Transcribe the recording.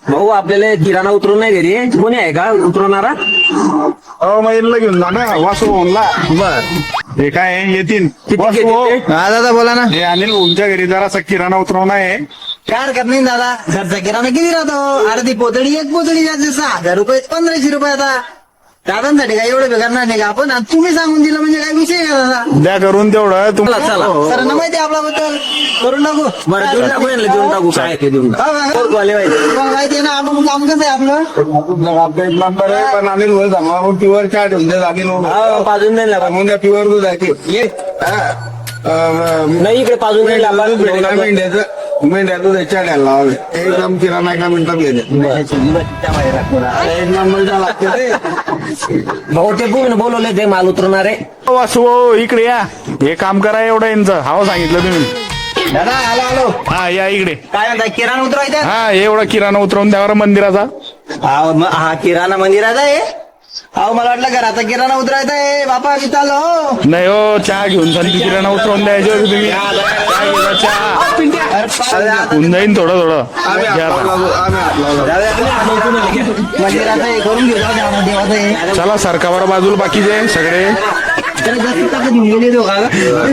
भाऊ आपल्याला किराणा उतरून नाही घरी कोणी आहे का उतरवणारा? महिला घेऊन जा ना वासू भाऊला. बर हे काय आहे? येतील किती वासू घेतील भाऊ. ते? हा दादा बोला ना. हे अनिल भाऊंच्या घरी जरा किराणा उतरवणं आहे. काय हरकत नाही दादा. घरचा किराणा किती राहतो? अर्धी पोतळी एक पोतळी जाते 6,000 1500 रुपये. आता दादांसाठी काय एवढं करणार नाही का आपण? आणि तुम्ही सांगून दिलं म्हणजे काय विषय आहे का दादा? द्या करून तेवढं चला तुम्हाला. चला सरांना माहिती आहे आपल्याबद्दल. करून टाकू. बरं देऊन टाकू यांना, देऊन टाकू काय ते देऊन टाकू. कोण आले पाहिजे? तुम्हाला माहिती आहे ना आपण काम कसं आहे आपलं. आपल्या नंबर आहे पण अनिल भाऊ सांगा प्युअर चहा ठेवून द्या. अनिल भाऊ पाजून नाही लावा. म्हणजे प्युअर दूध आहे ते. ये नाही इकडे पाजून नाही लावा. मेंढ्याचं चहा द्यायला लावा. एकदम किराणा एका मिनिटात घेते. एक नंबरचा लागते ते. भाऊ ते बोलवले ते माल उतरणार आहे. वासू भाऊ इकडे या. हे काम करा एवढं यांचं. हाव सांगितलं तुम्ही. दादा आलो आलो. हा या इकडे. काय म्हणता किराणा उतरायचा? हा एवढा किराणा उतरवून द्या बरं मंदिराचा. हा किराणा मंदिराचा आहे. अहो मला वाटलं घराचा किराणा उतरायचा आहे. बापा मी चाललो. नाही हो चहा घेऊन चालली किराणा उतरवून द्यायचे होते तुम्ही. काय घेता चहा होऊन जाईन थोडं थोडं. घ्या आता. मंदिराचा हे करून घेऊ देवाचं हे. चला सरका बरं बाजूला बाकीचे सगळे. जरा जास्त टाकून घेऊन गेले दोघा. बरं